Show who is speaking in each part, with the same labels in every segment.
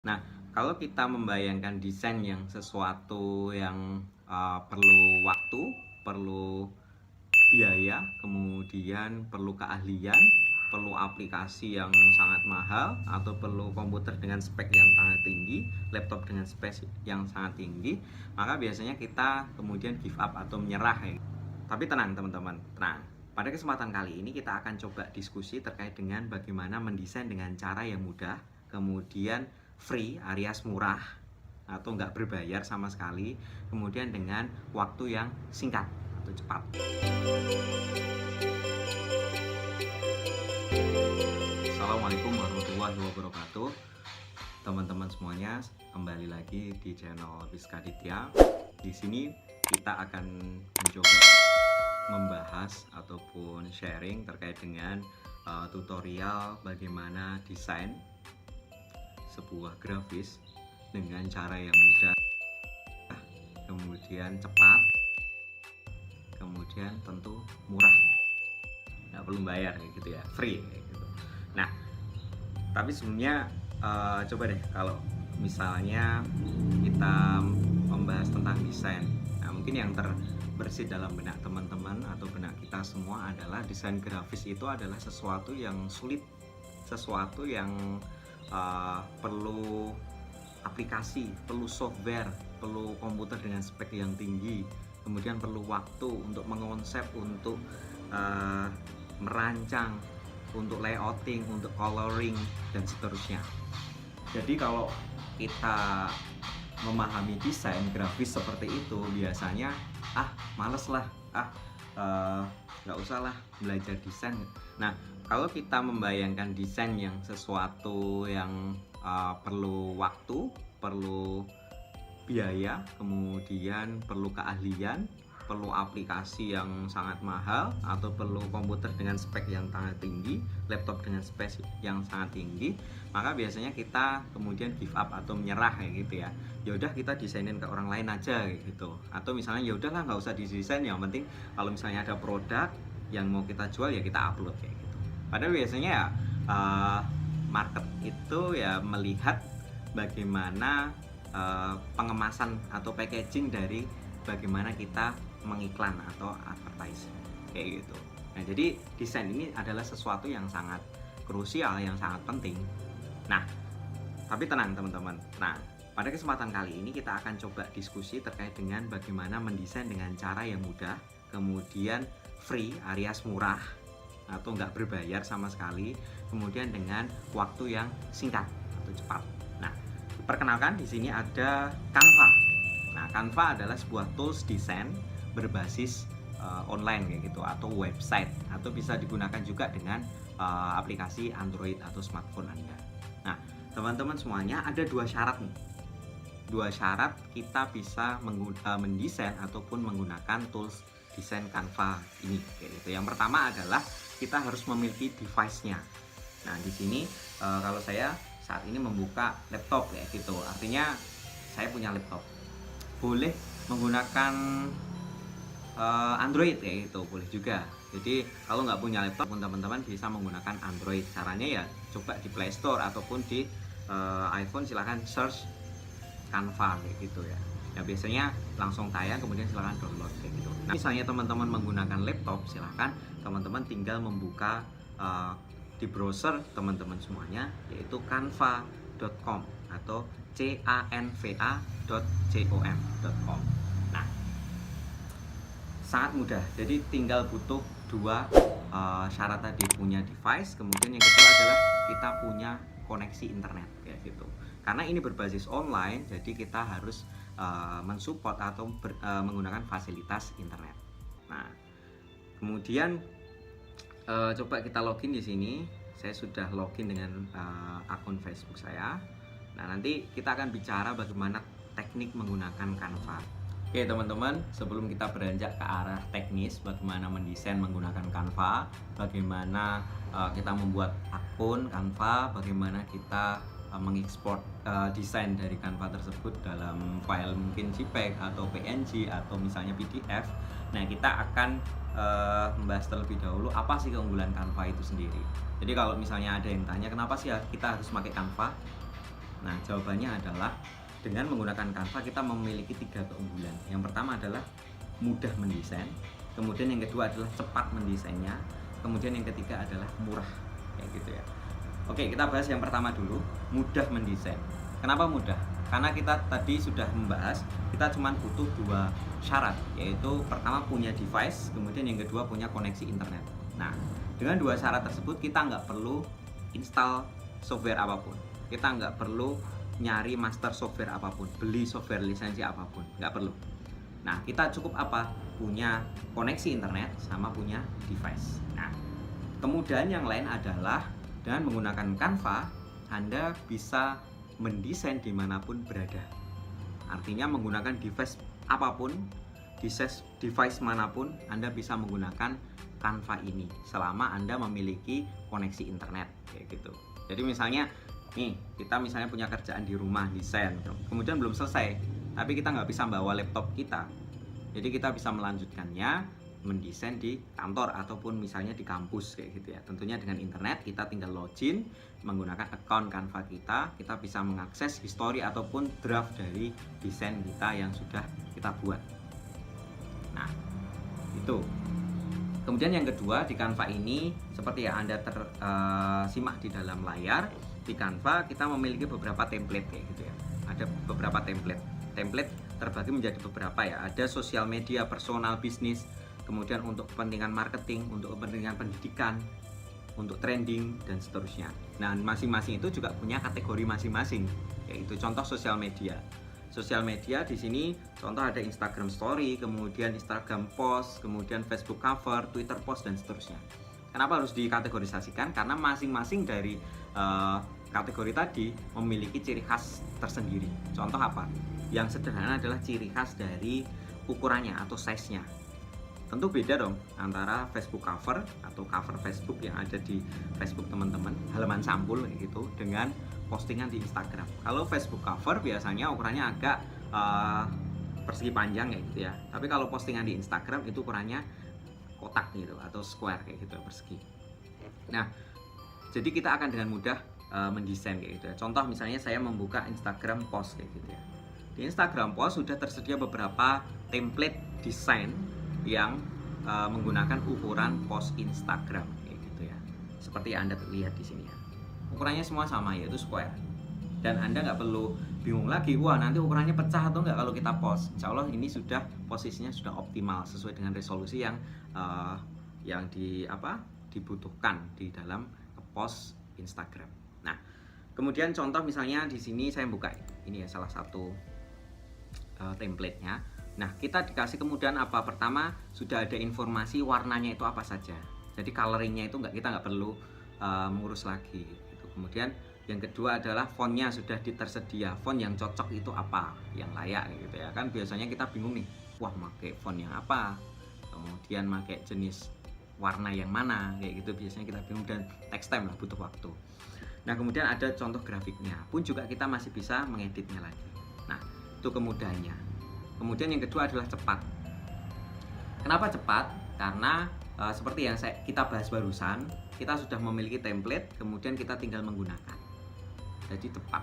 Speaker 1: Nah, kalau kita membayangkan desain yang sesuatu yang perlu waktu, perlu biaya, kemudian perlu keahlian, perlu aplikasi yang sangat mahal, atau perlu komputer dengan spek yang sangat tinggi, laptop dengan spek yang sangat tinggi, maka biasanya kita kemudian give up atau menyerah ya. Tapi tenang teman-teman, tenang. Pada kesempatan kali ini kita akan coba diskusi terkait dengan bagaimana mendesain dengan cara yang mudah, kemudian free alias murah atau nggak berbayar sama sekali, kemudian dengan waktu yang singkat atau cepat. Assalamualaikum warahmatullahi wabarakatuh. Teman-teman semuanya, kembali lagi di channel Rizka Ditya. Di sini kita akan mencoba membahas ataupun sharing terkait dengan tutorial bagaimana desain sebuah grafis dengan cara yang mudah, kemudian cepat, kemudian tentu murah, nggak perlu bayar kayak gitu ya, free kayak gitu. Nah, tapi sebenarnya coba deh kalau misalnya kita membahas tentang desain. Nah, mungkin yang terbersit dalam benak teman-teman atau benak kita semua adalah desain grafis itu adalah sesuatu yang sulit, sesuatu yang perlu aplikasi, perlu software, perlu komputer dengan spek yang tinggi, kemudian perlu waktu untuk mengonsep, untuk merancang, untuk layouting, untuk coloring, dan seterusnya. Jadi kalau kita memahami desain grafis seperti itu, biasanya males lah, nggak usah lah belajar desain. Nah, kalau kita membayangkan desain yang sesuatu yang perlu waktu, perlu biaya, kemudian perlu keahlian, perlu aplikasi yang sangat mahal, atau perlu komputer dengan spek yang sangat tinggi, laptop dengan spek yang sangat tinggi, maka biasanya kita kemudian give up atau menyerah kayak gitu ya. Ya udah kita desainin ke orang lain aja kayak gitu. Atau misalnya ya udahlah nggak usah didesain, yang penting kalau misalnya ada produk yang mau kita jual ya kita upload kayak gitu. Padahal biasanya ya market itu ya melihat bagaimana pengemasan atau packaging dari bagaimana kita mengiklan atau advertise kayak gitu. Nah, jadi desain ini adalah sesuatu yang sangat krusial, yang sangat penting. Nah, tapi tenang teman-teman. Nah, pada kesempatan kali ini kita akan coba diskusi terkait dengan bagaimana mendesain dengan cara yang mudah, kemudian free alias murah atau nggak berbayar sama sekali, kemudian dengan waktu yang singkat atau cepat. Nah, perkenalkan di sini ada Canva. Nah, Canva adalah sebuah tools desain berbasis online kayak gitu, atau website, atau bisa digunakan juga dengan aplikasi Android atau smartphone Anda. Nah, teman-teman semuanya, ada dua syarat nih. Dua syarat kita bisa mendesain ataupun menggunakan tools desain Canva ini kayak gitu. Yang pertama adalah kita harus memiliki device-nya. Nah, di sini kalau saya saat ini membuka laptop kayak gitu, artinya saya punya laptop. Boleh menggunakan Android kayak gitu, boleh juga. Jadi kalau nggak punya laptop pun teman-teman bisa menggunakan Android. Caranya ya coba di Play Store ataupun di iPhone, silahkan search Canva kayak gitu ya. Ya biasanya langsung tayang, kemudian silahkan download kayak gitu. Nah, misalnya teman-teman menggunakan laptop, silahkan teman-teman tinggal membuka di browser teman-teman semuanya, yaitu canva.com atau canva.com. Nah, sangat mudah. Jadi tinggal butuh dua syarat tadi, punya device, kemudian yang kedua adalah kita punya koneksi internet kayak gitu. Karena ini berbasis online, jadi kita harus mensupport atau menggunakan fasilitas internet. Nah, kemudian coba kita login di sini. Saya sudah login dengan akun Facebook saya. Nah, nanti kita akan bicara bagaimana teknik menggunakan Canva. Oke teman-teman, sebelum kita beranjak ke arah teknis, bagaimana mendesain menggunakan Canva, bagaimana kita membuat akun Canva, bagaimana kita mengekspor desain dari Canva tersebut dalam file mungkin JPEG atau PNG atau misalnya PDF. Nah, kita akan membahas terlebih dahulu apa sih keunggulan Canva itu sendiri. Jadi kalau misalnya ada yang tanya kenapa sih kita harus pakai Canva, Nah, jawabannya adalah dengan menggunakan Canva kita memiliki 3 keunggulan. Yang pertama adalah mudah mendesain, kemudian yang kedua adalah cepat mendesainnya, kemudian yang ketiga adalah murah, kayak gitu ya. Oke, kita bahas yang pertama dulu, mudah mendesain. Kenapa mudah? Karena kita tadi sudah membahas, kita cuma butuh 2 syarat, yaitu pertama punya device, kemudian yang kedua punya koneksi internet. Nah, dengan 2 syarat tersebut kita nggak perlu install software apapun, kita nggak perlu nyari master software apapun, beli software lisensi apapun, nggak perlu. Nah, kita cukup apa? Punya koneksi internet sama punya device. Nah, kemudian yang lain adalah dengan menggunakan Canva, Anda bisa mendesain dimanapun berada. Artinya menggunakan device apapun, device manapun, Anda bisa menggunakan Canva ini selama Anda memiliki koneksi internet, kayak gitu. Jadi misalnya nih, kita misalnya punya kerjaan di rumah, desain, kemudian belum selesai, tapi kita nggak bisa bawa laptop kita. Jadi kita bisa melanjutkannya mendesain di kantor ataupun misalnya di kampus, kayak gitu ya. Tentunya dengan internet, kita tinggal login menggunakan account Canva kita bisa mengakses history ataupun draft dari desain kita yang sudah kita buat. Nah, itu. Kemudian yang kedua, di Canva ini seperti yang Anda simak di dalam layar, di Canva kita memiliki beberapa template, kayak gitu ya. Ada beberapa template terbagi menjadi beberapa ya. Ada sosial media, personal, bisnis, kemudian untuk kepentingan marketing, untuk kepentingan pendidikan, untuk trending, dan seterusnya. Nah, masing-masing itu juga punya kategori masing-masing, yaitu contoh sosial media. Sosial media di sini contoh ada Instagram Story, kemudian Instagram Post, kemudian Facebook Cover, Twitter Post, dan seterusnya. Kenapa harus dikategorisasikan? Karena masing-masing dari kategori tadi memiliki ciri khas tersendiri. Contoh apa? Yang sederhana adalah ciri khas dari ukurannya atau size-nya. Tentu beda dong antara Facebook cover atau cover Facebook yang ada di Facebook teman-teman, halaman sampul gitu, dengan postingan di Instagram. Kalau Facebook cover biasanya ukurannya agak persegi panjang kayak gitu ya. Tapi kalau postingan di Instagram itu ukurannya kotak gitu atau square kayak gitu, persegi. Nah, jadi kita akan dengan mudah mendesain kayak gitu ya. Contoh misalnya saya membuka Instagram Post kayak gitu ya. Di Instagram Post sudah tersedia beberapa template desain yang menggunakan ukuran post Instagram kayak gitu ya. Seperti yang Anda lihat di sini ya. Ukurannya semua sama, yaitu square. Dan Anda nggak perlu bingung lagi, wah nanti ukurannya pecah atau nggak kalau kita post. Insya Allah ini sudah posisinya sudah optimal sesuai dengan resolusi yang dibutuhkan di dalam post Instagram. Nah, kemudian contoh misalnya di sini saya buka ini ya, salah satu template-nya. Nah, kita dikasih kemudian apa? Pertama, sudah ada informasi warnanya itu apa saja. Jadi coloringnya itu kita nggak perlu mengurus lagi gitu. Kemudian yang kedua adalah fontnya sudah tersedia. Font yang cocok itu apa, yang layak gitu ya. Kan biasanya kita bingung nih, wah pakai font yang apa, kemudian pakai jenis warna yang mana, kayak gitu biasanya kita bingung dan text time lah, butuh waktu. Nah, kemudian ada contoh grafiknya pun juga kita masih bisa mengeditnya lagi. Nah, itu kemudahannya. Kemudian yang kedua adalah cepat. Kenapa cepat? Karena seperti yang kita bahas barusan, kita sudah memiliki template, kemudian kita tinggal menggunakan. Jadi cepat.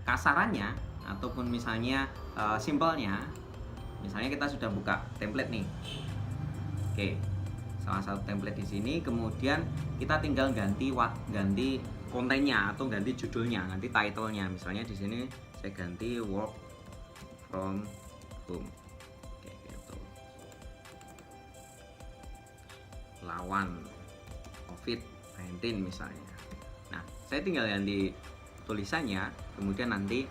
Speaker 1: Kasarannya ataupun misalnya simpelnya, misalnya kita sudah buka template nih. Oke, salah satu template di sini, kemudian kita tinggal ganti kontennya atau ganti judulnya, ganti title-nya. Misalnya di sini saya ganti work from home. Kayak gitu. Lawan COVID-19 misalnya. Nah, saya tinggal ganti tulisannya, kemudian nanti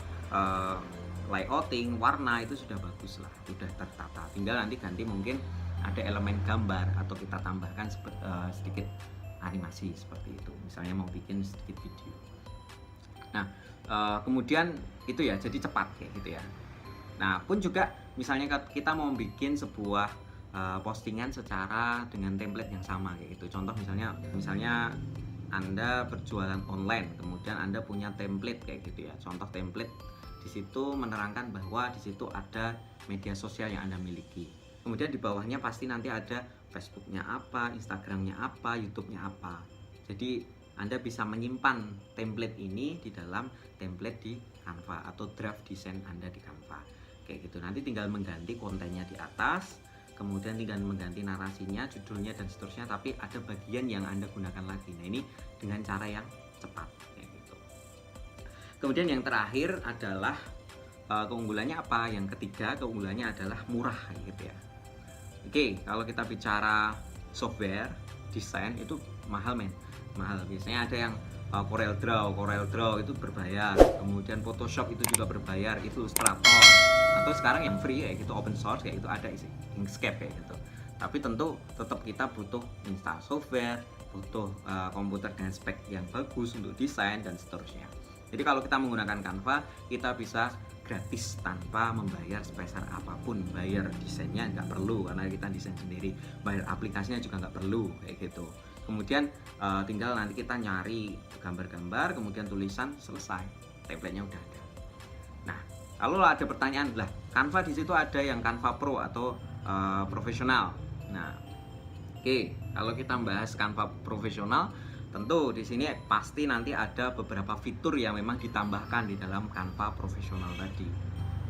Speaker 1: layouting, warna itu sudah bagus lah, sudah tertata. Tinggal nanti ganti mungkin ada elemen gambar atau kita tambahkan sedikit animasi seperti itu. Misalnya mau bikin sedikit video. Nah, kemudian itu ya, jadi cepat kayak gitu ya. Nah, pun juga misalnya kita mau bikin sebuah postingan secara dengan template yang sama kayak gitu. Contoh misalnya Anda berjualan online, kemudian Anda punya template kayak gitu ya. Contoh template di situ menerangkan bahwa di situ ada media sosial yang Anda miliki. Kemudian di bawahnya pasti nanti ada Facebooknya apa, Instagramnya apa, YouTube-nya apa. Jadi Anda bisa menyimpan template ini di dalam template di Canva atau draft desain Anda di Canva. Kayak gitu. Nanti tinggal mengganti kontennya di atas, kemudian tinggal mengganti narasinya, judulnya dan seterusnya, tapi ada bagian yang Anda gunakan lagi. Nah, ini dengan cara yang cepat kayak gitu. Kemudian yang terakhir adalah keunggulannya apa? Yang ketiga, keunggulannya adalah murah gitu ya. Oke, kalau kita bicara software desain itu mahal mahal. Biasanya ada yang Corel Draw itu berbayar, kemudian Photoshop itu juga berbayar, itu Illustrator, atau sekarang yang free kayak gitu, open source kayak itu ada Inkscape kayak gitu. Tapi tentu tetap kita butuh install software, butuh komputer dengan spek yang bagus untuk desain dan seterusnya. Jadi kalau kita menggunakan Canva, kita bisa gratis tanpa membayar sebesar apapun. Bayar desainnya nggak perlu karena kita desain sendiri, bayar aplikasinya juga nggak perlu kayak gitu. Kemudian tinggal nanti kita nyari gambar-gambar, kemudian tulisan, selesai, template-nya udah ada. Nah, kalau ada pertanyaan lah, Canva di situ ada yang Canva Pro atau profesional. Nah, oke, kalau kita bahas Canva profesional, tentu di sini pasti nanti ada beberapa fitur yang memang ditambahkan di dalam Canva profesional tadi.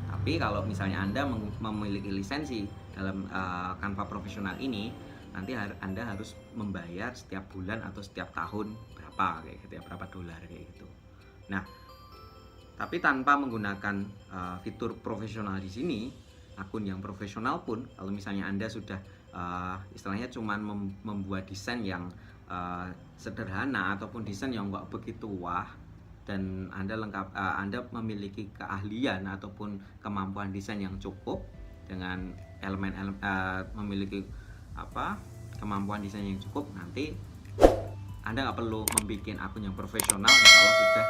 Speaker 1: Tapi kalau misalnya Anda memiliki lisensi dalam Canva profesional ini, nanti Anda harus membayar setiap bulan atau setiap tahun berapa kayak gitu ya, berapa dolar kayak gitu. Nah, tapi tanpa menggunakan fitur profesional di sini, akun yang profesional pun, kalau misalnya Anda sudah istilahnya cuman membuat desain yang sederhana ataupun desain yang nggak begitu wah, dan Anda memiliki keahlian ataupun kemampuan desain yang cukup dengan memiliki kemampuan desain yang cukup, nanti Anda nggak perlu membuat akun yang profesional kalau sudah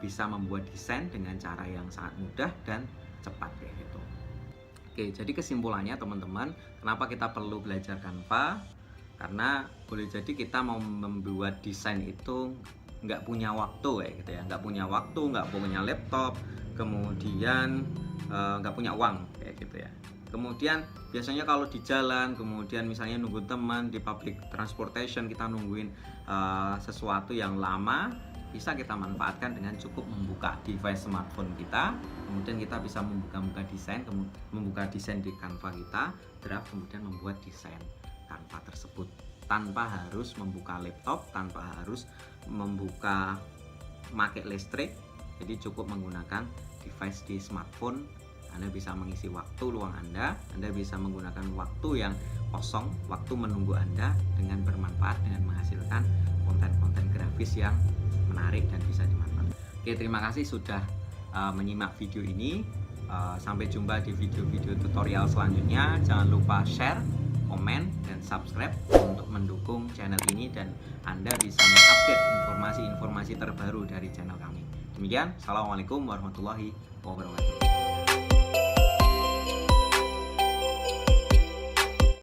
Speaker 1: bisa membuat desain dengan cara yang sangat mudah dan cepat kayak gitu. Oke, jadi kesimpulannya teman-teman, kenapa kita perlu belajar Canva? Karena boleh jadi kita mau membuat desain itu nggak punya waktu kayak gitu ya, nggak punya waktu, nggak punya laptop, kemudian nggak punya uang kayak gitu ya. Kemudian biasanya kalau di jalan, kemudian misalnya nunggu teman di public transportation, kita nungguin sesuatu yang lama, bisa kita manfaatkan dengan cukup membuka device smartphone kita, kemudian kita bisa membuka desain di Canva kita, draft, kemudian membuat desain Canva tersebut tanpa harus membuka laptop, tanpa harus membuka pakai listrik. Jadi cukup menggunakan device di smartphone. Anda bisa mengisi waktu luang Anda bisa menggunakan waktu yang kosong, waktu menunggu Anda dengan bermanfaat, dengan menghasilkan konten-konten grafis yang menarik dan bisa dimanfaatkan. Oke, terima kasih sudah menyimak video ini. Sampai jumpa di video-video tutorial selanjutnya. Jangan lupa share, komen, dan subscribe untuk mendukung channel ini dan Anda bisa mengupdate informasi-informasi terbaru dari channel kami. Demikian, Assalamualaikum warahmatullahi wabarakatuh.